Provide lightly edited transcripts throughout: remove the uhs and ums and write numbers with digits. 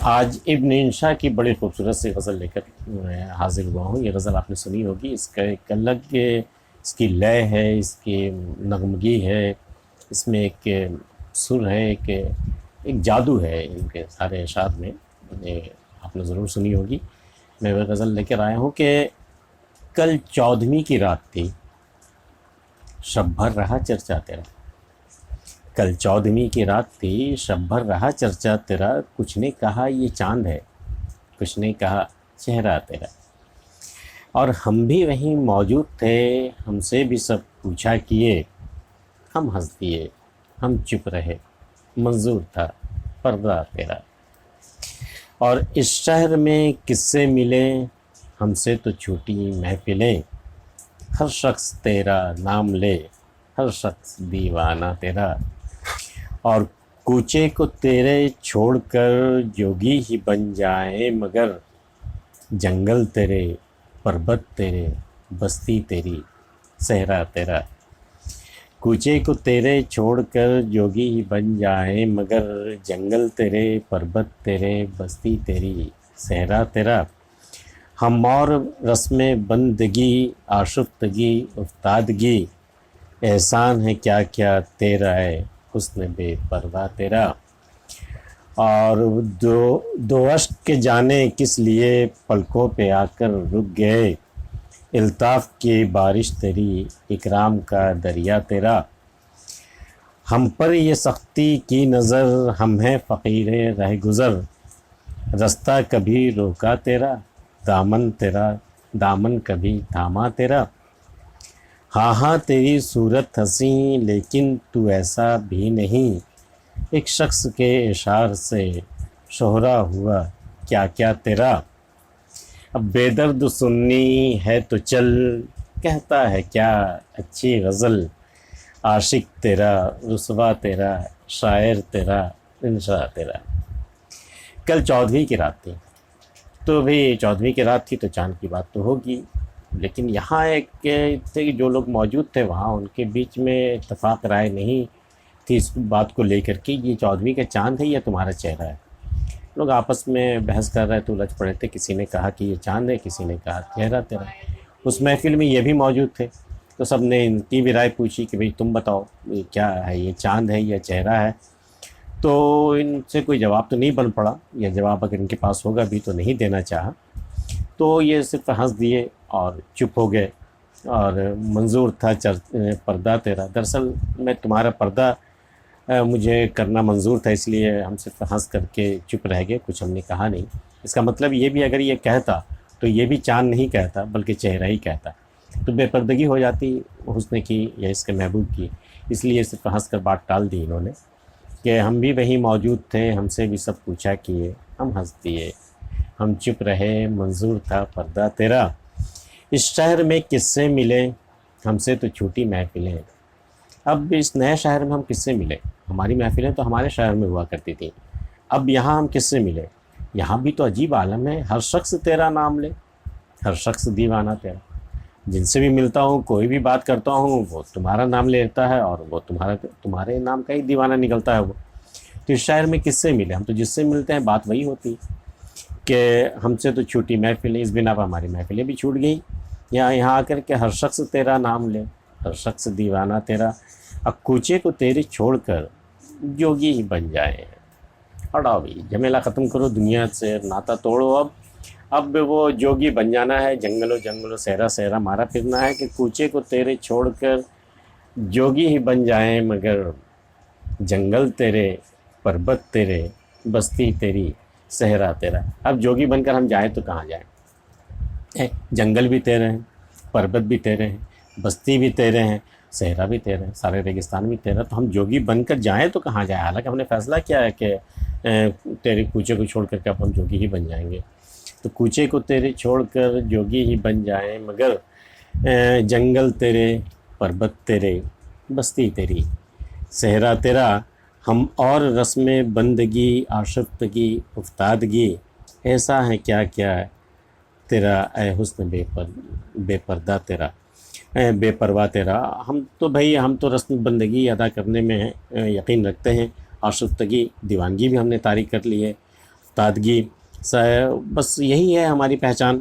آج ابن انشا کی بڑی خوبصورت سی غزل لے کر میں حاضر ہوا ہوں۔ یہ غزل آپ نے سنی ہوگی، اس کا ایک الگ اس کی لے ہے، اس کی نغمگی ہے، اس میں ایک سر ہے، ایک جادو ہے ان کے سارے اشعار میں۔ یہ آپ نے ضرور سنی ہوگی۔ میں وہ غزل لے کر آیا ہوں کہ کل 14ویں کی رات تھی، شب بھر رہا چرچا تیرا۔ کل 14ویں کی رات تھی، شب بھر رہا چرچا تیرا، کچھ نے کہا یہ چاند ہے، کچھ نے کہا چہرہ تیرا۔ اور ہم بھی وہیں موجود تھے، ہم سے بھی سب پوچھا کیے، ہم ہنس دیے، ہم چپ رہے، منظور تھا پردہ تیرا۔ اور اس شہر میں قصے ملے، ہم سے تو چھوٹی محفلیں، ہر شخص تیرا نام لے، ہر شخص دیوانہ تیرا۔ اور کوچے کو تیرے چھوڑ کر جوگی ہی بن جائیں، مگر جنگل تیرے، پربت تیرے، بستی تیری، صحرا تیرا۔ کوچے کو تیرے چھوڑ کر جوگی ہی بن جائیں، مگر جنگل تیرے، پربت تیرے، بستی تیری، صحرا تیرا۔ ہم اور رسم بندگی، آشفتگی، افتادگی، احسان ہے کیا کیا تیرا ہے حسن بے پرواہ تیرا۔ اور دو اشک کے جانے کس لیے پلکوں پہ آ کر رک گئے، الطاف کی بارش تیری، اکرام کا دریا تیرا۔ ہم پر یہ سختی کی نظر، ہم ہیں فقیر رہ گزر، رستہ کبھی روکا تیرا، دامن تیرا، دامن کبھی تھاما تیرا۔ ہاں ہاں تیری صورت حسیں، لیکن تو ایسا بھی نہیں، ایک شخص کے اشعار سے شہرا ہوا کیا کیا تیرا۔ اب بے درد سننی ہے تو چل، کہتا ہے کیا اچھی غزل، عاشق تیرا، رسوا تیرا، شاعر تیرا، انشا تیرا۔ کل 14ویں کی رات تھی، تو بھی 14ویں کی رات تھی تو چاند کی بات تو ہوگی، لیکن یہاں ایک تھے کہ جو لوگ موجود تھے وہاں ان کے بیچ میں اتفاق رائے نہیں تھی اس بات کو لے کر کے یہ 14ویں کا چاند ہے یا تمہارا چہرہ ہے۔ لوگ آپس میں بحث کر رہے تھے، الجھ پڑے تھے، کسی نے کہا کہ یہ چاند ہے، کسی نے کہا چہرہ تیرا۔ اس محفل میں یہ بھی موجود تھے تو سب نے ان کی بھی رائے پوچھی کہ بھئی تم بتاؤ یہ کیا ہے، یہ چاند ہے یا چہرہ ہے۔ تو ان سے کوئی جواب تو نہیں بن پڑا، یا جواب اگر ان کے پاس ہوگا بھی تو نہیں دینا چاہا، تو یہ صرف ہنس دیے اور چپ ہو گئے۔ اور منظور تھا پردہ تیرا، دراصل میں تمہارا پردہ مجھے کرنا منظور تھا، اس لیے ہم صرف ہنس کر کے چپ رہ گئے، کچھ ہم نے کہا نہیں۔ اس کا مطلب یہ بھی اگر یہ کہتا تو یہ بھی چاند نہیں کہتا بلکہ چہرہ ہی کہتا، تو بے پردگی ہو جاتی حسن کی یا اس کے محبوب کی، اس لیے صرف ہنس کر بات ٹال دی انہوں نے کہ ہم بھی وہیں موجود تھے، ہم سے بھی سب پوچھا کیے، ہم ہنس دیے، ہم چپ رہے، منظور تھا پردہ تیرا۔ اس شہر میں کس سے ملے، ہم سے تو چھوٹی محفلیں۔ اب اس نئے شہر میں ہم کس سے ملے؟ ہماری محفلیں تو ہمارے شہر میں ہوا کرتی تھیں، اب یہاں ہم کس سے ملے؟ یہاں بھی تو عجیب عالم ہے، ہر شخص تیرا نام لے، ہر شخص دیوانہ تیرا۔ جن سے بھی ملتا ہوں، کوئی بھی بات کرتا ہوں، وہ تمہارا نام لیتا ہے اور وہ تمہارے نام کا ہی دیوانہ نکلتا ہے وہ۔ تو اس شہر میں کس سے ملے؟ ہم تو جس سے ملتے ہیں بات وہی ہوتی کہ ہم سے تو چھوٹی محفلیں، اس بنا پر ہماری محفلیں بھی چھوٹ گئیں۔ یہاں آ کر کے ہر شخص تیرا نام لے، ہر شخص دیوانہ تیرا۔ اب کوچے کو تیرے چھوڑ کر جوگی ہی بن جائیں۔ ہٹاؤ بھائی، جھمیلا ختم کرو، دنیا سے ناتا توڑو، اب وہ جوگی بن جانا ہے، جنگلوں صحرا صحرا مارا پھرنا ہے کہ کوچے کو تیرے چھوڑ کر جوگی ہی بن جائیں، مگر جنگل تیرے، پربت تیرے، بستی تیری، صحرا تیرا۔ اب جوگی بن کر ہم جائیں تو کہاں جائیں؟ جنگل بھی تیرے ہیں، پربت بھی تیرے ہیں، بستی بھی تیرے ہیں، صحرا بھی تیرے ہیں، سارے ریگستان بھی تیرے، تو ہم جوگی بن کر جائیں تو کہاں جائیں؟ حالانکہ ہم نے فیصلہ کیا ہے کہ تیرے کوچے کو چھوڑ کر کے اب ہم جوگی ہی بن جائیں گے۔ تو کوچے کو تیرے چھوڑ کر جوگی ہی بن جائیں، مگر جنگل تیرے، پربت تیرے، بستی تیری، صحرا تیرا۔ ہم اور رسم بندگی، آشفتگی، افتادگی، ایسا ہے کیا کیا تیرا اے حسن بے پردہ تیرا، بے پرواہ تیرا۔ ہم تو رسم بندگی ادا کرنے میں یقین رکھتے ہیں، آشفتگی، دیوانگی بھی ہم نے طاری کر لی ہے، افتادگی، بس یہی ہے ہماری پہچان،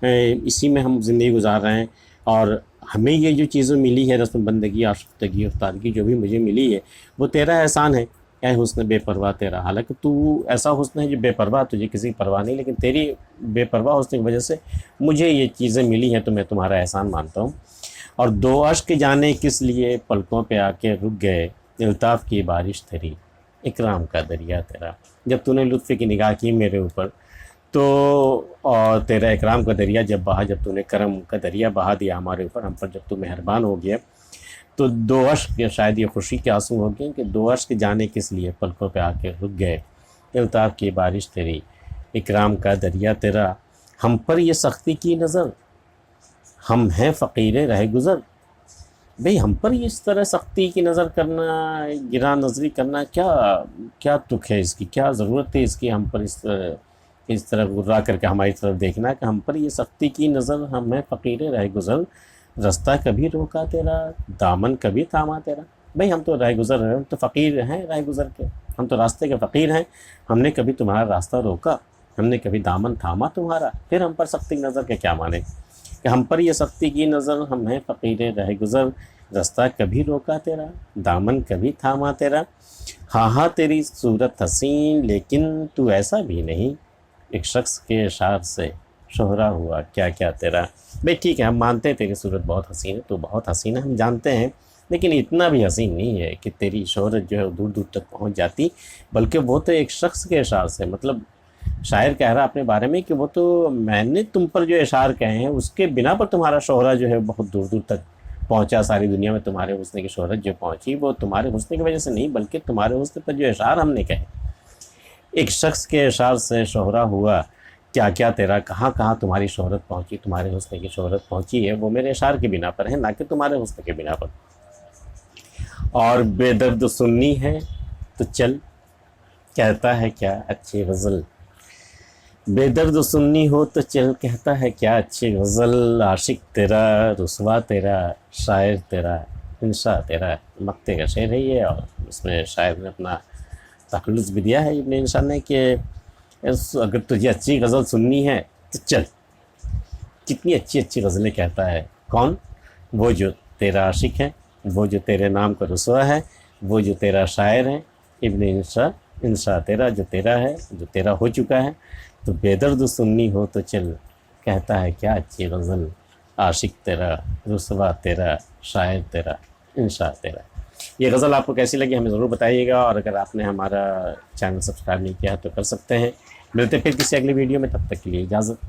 اسی میں ہم زندگی گزار رہے ہیں۔ اور ہمیں یہ جو چیزیں ملی ہے، رسم بندگی، آشفتگی، افتادگی جو بھی مجھے ملی ہے، وہ تیرا احسان ہے۔ اے حسن بے پرواہ تیرا، حالانکہ تو ایسا حسن ہے جو بے پرواہ، تجھے کسی کی پرواہ نہیں، لیکن تیری بے پرواہ حسن کی وجہ سے مجھے یہ چیزیں ملی ہیں، تو میں تمہارا احسان مانتا ہوں۔ اور دو اشک جانے کس لیے پلکوں پہ آ کے رک گئے، الطاف کی بارش تیری، اکرام کا دریا تیرا۔ جب تو نے لطف کی نگاہ کی میرے اوپر، تو اور تیرا اکرام کا دریا جب بہا، جب تو نے کرم کا دریا بہا دیا ہمارے اوپر، ہم پر جب تو مہربان ہو گیا، تو دو اشک، شاید یہ خوشی کے آنسو ہو گئے کہ دو اشک جانے کس لیے پلکوں پہ آ کے رک گئے، الطاف کی بارش تیری، اکرام کا دریا تیرا۔ ہم پر یہ سختی کی نظر، ہم ہیں فقیر رہ گزر۔ بھئی ہم پر اس طرح سختی کی نظر کرنا، گراں نظری کرنا، کیا تک ہے اس کی، کیا ضرورت ہے اس کی، ہم پر اس طرح گرا کر کے ہماری طرف دیکھنا کہ ہم پر یہ سختی کی نظر، ہم ہیں فقیر رہ گزر، رستہ کبھی روکا تیرا، دامن کبھی تھاما تیرا۔ بھئی ہم تو رہ گزر ہیں، ہم تو فقیر ہیں رہ گزر کے، ہم تو راستے کے فقیر ہیں، ہم نے کبھی تمہارا راستہ روکا، ہم نے کبھی دامن تھاما تمہارا، پھر ہم پر سختی کی نظر کے کیا مانے کہ ہم پر یہ سختی کی نظر، ہم ہیں فقیر رہ گزر، رستہ کبھی روکا تیرا، دامن کبھی تھاما تیرا۔ ہاں ہاں تیری صورت حسین، لیکن تو ایسا بھی نہیں، ایک شخص کے اشعار سے شہرا ہوا کیا کیا تیرا۔ بھئی ٹھیک ہے، ہم مانتے تھے کہ صورت بہت حسین ہے، تو بہت حسین ہے، ہم جانتے ہیں، لیکن اتنا بھی حسین نہیں ہے کہ تیری شہرت جو ہے دور دور تک پہنچ جاتی، بلکہ وہ تو ایک شخص کے اشعار سے، مطلب شاعر کہہ رہا اپنے بارے میں کہ وہ تو میں نے تم پر جو اشعار کہے ہیں اس کے بنا پر تمہارا شہرہ جو ہے بہت دور دور تک پہنچا، ساری دنیا میں تمہارے حسن کی شہرت جو پہنچی وہ تمہارے حسن کی وجہ سے نہیں، بلکہ تمہارے حسن پر جو اشعار ہم نے کہے، ایک شخص کے اشعار سے شہرا ہوا کیا کیا تیرا۔ کہاں کہاں تمہاری شہرت پہنچی، تمہارے حسن کی شہرت پہنچی ہے، وہ میرے اشعار کی بنا پر ہے، نہ کہ تمہارے حسن کی بنا پر۔ اور بے درد سننی ہے تو چل، کہتا ہے کیا اچھی غزل، بے درد سننی ہو تو چل، کہتا ہے کیا اچھی غزل، عاشق تیرا، رسوا تیرا، شاعر تیرا، انشا تیرا۔ مقطع کا شعر ہے یہ، اور اس میں شاعر نے اپنا تخلص بھی دیا ہے ابن انشا نے کہ اگر تجھے اچھی غزل سننی ہے تو چل۔ کتنی اچھی اچھی غزلیں کہتا ہے، کون؟ وہ جو تیرا عاشق ہے، وہ جو تیرے نام کا رسوا ہے، وہ جو تیرا شاعر ہے، ابن انشا، انشا تیرا جو تیرا ہے، جو تیرا ہو چکا ہے۔ تو بے درد سننی ہو تو چل، کہتا ہے کیا اچھی غزل، عاشق تیرا، رسوا تیرا، شاعر تیرا، انشا تیرا۔ یہ غزل آپ کو کیسی لگی ہمیں ضرور بتائیے گا، اور اگر آپ نے ہمارا چینل سبسکرائب نہیں کیا ہے تو کر سکتے ہیں۔ ملتے پھر کسی اگلی ویڈیو میں، تب تک کے لیے اجازت۔